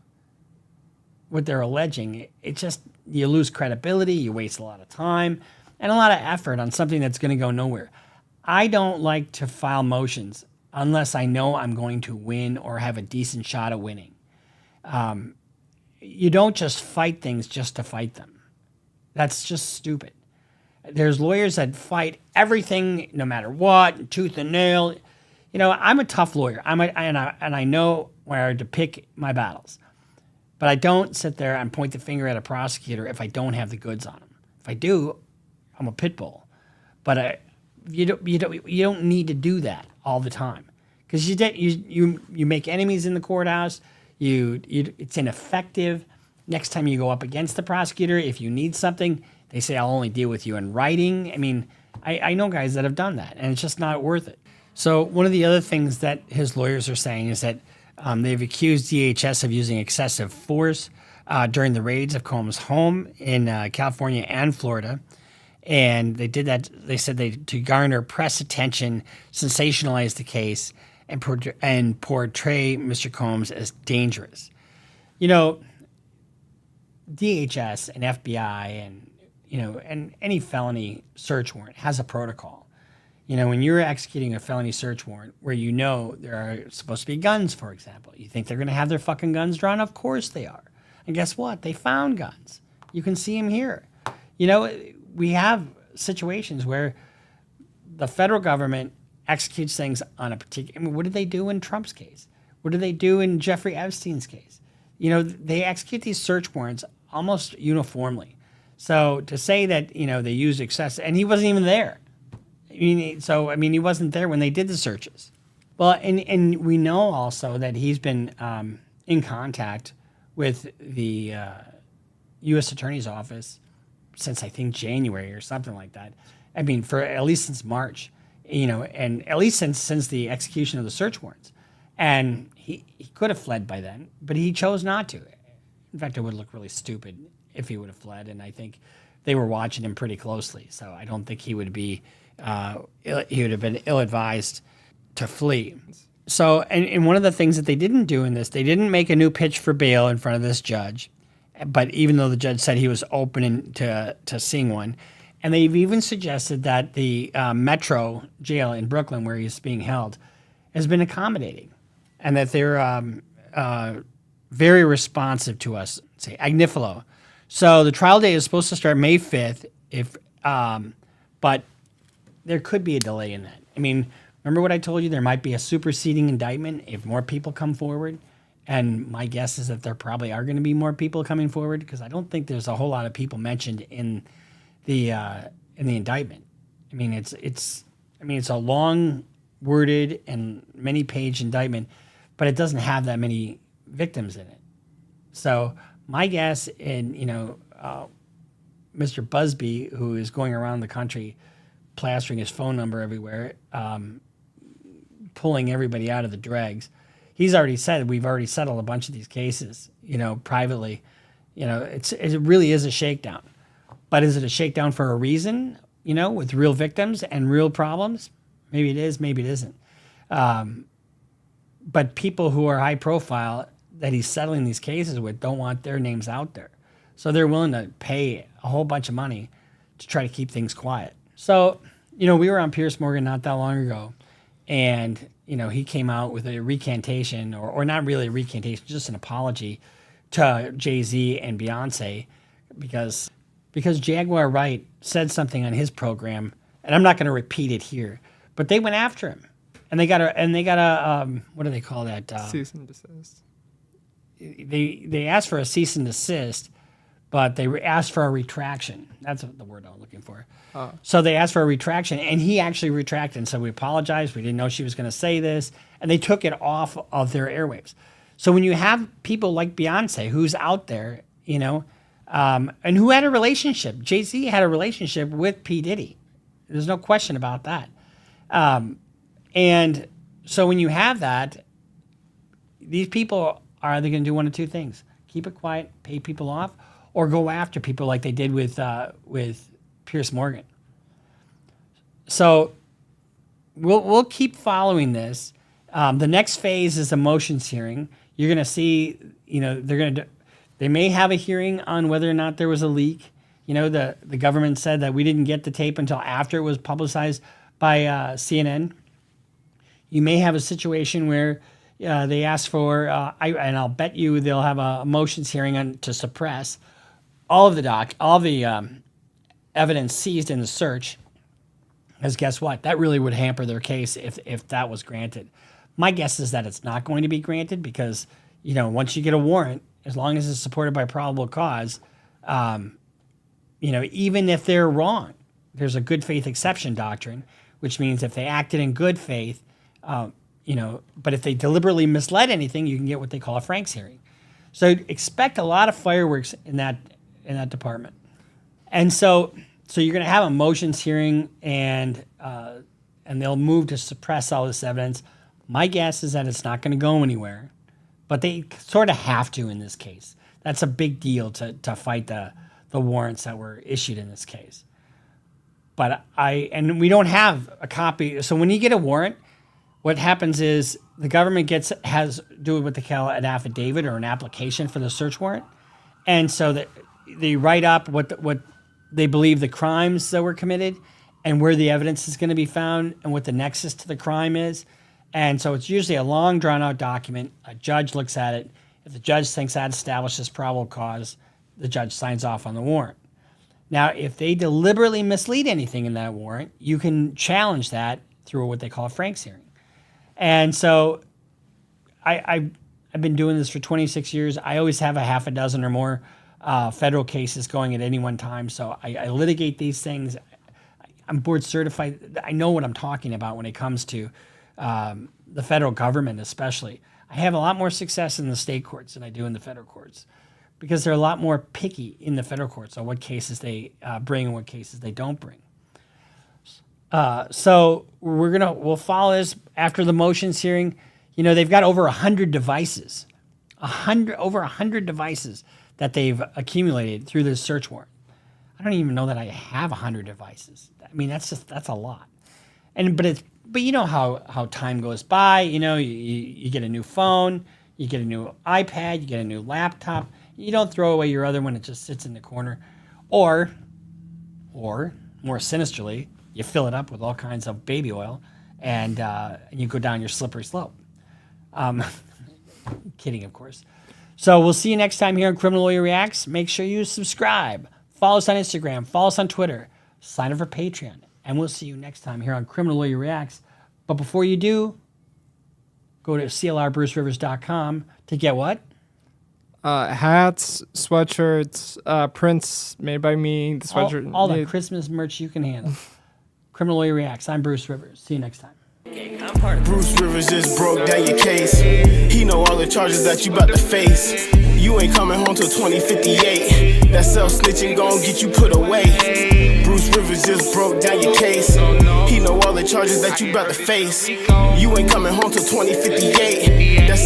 what they're alleging, you lose credibility, you waste a lot of time, and a lot of effort on something that's going to go nowhere. I don't like to file motions unless I know I'm going to win or have a decent shot of winning. You don't just fight things just to fight them. That's just stupid. There's lawyers that fight everything, no matter what, tooth and nail. I'm a tough lawyer. And I know where to pick my battles. But I don't sit there and point the finger at a prosecutor if I don't have the goods on them. If I do, I'm a pit bull. But you don't need to do that all the time, because you make enemies in the courthouse. It's ineffective. Next time you go up against the prosecutor, if you need something, they say, I'll only deal with you in writing. I mean, I know guys that have done that, and it's just not worth it. So one of the other things that his lawyers are saying is that they've accused DHS of using excessive force during the raids of Combs' home in California and Florida. And they did that, they said to garner press attention, sensationalize the case, and portray Mr. Combs as dangerous. You know, DHS and FBI and any felony search warrant has a protocol. You know, when you're executing a felony search warrant where you know there are supposed to be guns, for example, you think they're going to have their fucking guns drawn? Of course they are. And guess what? They found guns. You can see them here. You know, we have situations where the federal government executes things on a particular... I mean, what did they do in Trump's case? What did they do in Jeffrey Epstein's case? You know, they execute these search warrants almost uniformly. So to say that, you know, they used excessive... And he wasn't even there. He wasn't there when they did the searches. Well, and we know also that he's been in contact with the U.S. Attorney's Office since, I think, January or something like that. I mean, for at least since March, you know, and at least since the execution of the search warrants. And he could have fled by then, but he chose not to. In fact, it would look really stupid if he would have fled, and I think they were watching him pretty closely. So I don't think he would be... he would have been ill-advised to flee. So, and one of the things that they didn't do in this, they didn't make a new pitch for bail in front of this judge, but even though the judge said he was open to seeing one, and they've even suggested that the Metro jail in Brooklyn, where he's being held, has been accommodating, and that they're very responsive to us. Say Agnifilo. So the trial date is supposed to start May 5th, but there could be a delay in that. I mean, remember what I told you? There might be a superseding indictment if more people come forward. And my guess is that there probably are going to be more people coming forward, because I don't think there's a whole lot of people mentioned in the indictment. I mean, it's a long worded and many page indictment, but it doesn't have that many victims in it. So my guess, Mr. Busby, who is going around the country plastering his phone number everywhere, pulling everybody out of the dregs. He's already said we've already settled a bunch of these cases, you know, privately. You know, it really is a shakedown. But is it a shakedown for a reason, you know, with real victims and real problems? Maybe it is, maybe it isn't. But people who are high profile that he's settling these cases with don't want their names out there. So they're willing to pay a whole bunch of money to try to keep things quiet. So, you know, we were on Piers Morgan not that long ago, and, you know, he came out with a recantation, or not really a recantation, just an apology to Jay-Z and Beyonce, because Jaguar Wright said something on his program, and I'm not going to repeat it here, but they went after him, and they got a what do they call that? Cease and desist. They asked for a cease and desist, but they asked for a retraction. That's the word I was looking for. So they asked for a retraction, and he actually retracted and said, we apologize. We didn't know she was going to say this. And they took it off of their airwaves. So when you have people like Beyonce, who's out there, you know, and who had a relationship. Jay-Z had a relationship with P. Diddy. There's no question about that. And so when you have that, these people are either going to do one of two things. Keep it quiet, pay people off, or go after people like they did with Piers Morgan. So we'll keep following this. The next phase is a motions hearing. You're going to see, you know, they may have a hearing on whether or not there was a leak. You know, the government said that we didn't get the tape until after it was publicized by CNN. You may have a situation where they ask for, and I'll bet you they'll have a motions hearing to suppress all of the evidence seized in the search. Because guess what? That really would hamper their case if that was granted. My guess is that it's not going to be granted because, you know, once you get a warrant, as long as it's supported by probable cause, you know, even if they're wrong, there's a good faith exception doctrine, which means if they acted in good faith, you know, but if they deliberately misled anything, you can get what they call a Franks hearing. So expect a lot of fireworks in that department. And so you're going to have a motions hearing, and they'll move to suppress all this evidence. My guess is that it's not going to go anywhere, but they sort of have to in this case. That's a big deal to fight the warrants that were issued in this case. But we don't have a copy. So when you get a warrant, what happens is the government has what they call an affidavit or an application for the search warrant, and so that they write up what they believe the crimes that were committed, and where the evidence is going to be found, and what the nexus to the crime is, and so it's usually a long drawn out document. A judge looks at it. If the judge thinks that establishes probable cause, the judge signs off on the warrant. Now, if they deliberately mislead anything in that warrant, you can challenge that through what they call a Franks hearing. And so I've been doing this for 26 years. I always have a half a dozen or more federal cases going at any one time. So I litigate these things. I'm board certified. I know what I'm talking about when it comes to the federal government especially. I have a lot more success in the state courts than I do in the federal courts because they're a lot more picky in the federal courts on what cases they bring and what cases they don't bring. So we'll follow this after the motions hearing. You know, they've got over 100 devices, over 100 devices that they've accumulated through this search warrant. I don't even know that I have 100 devices. I mean, that's a lot. But you know how time goes by. You know, you get a new phone, you get a new iPad, you get a new laptop. You don't throw away your other one; it just sits in the corner, or more sinisterly, you fill it up with all kinds of baby oil, and you go down your slippery slope. Kidding, of course. So we'll see you next time here on Criminal Lawyer Reacts. Make sure you subscribe. Follow us on Instagram. Follow us on Twitter. Sign up for Patreon. And we'll see you next time here on Criminal Lawyer Reacts. But before you do, go to clrbrucerivers.com to get what? Hats, sweatshirts, prints made by me. The sweatshirt. All the Christmas merch you can handle. Criminal Lawyer Reacts. I'm Bruce Rivers. See you next time. Bruce Rivers just broke down your case. He know all the charges that you about to face. You ain't coming home till 2058. That self-snitching gon' get you put away. Bruce Rivers just broke down your case. He know all the charges that you about to face. You ain't coming home till 2058. That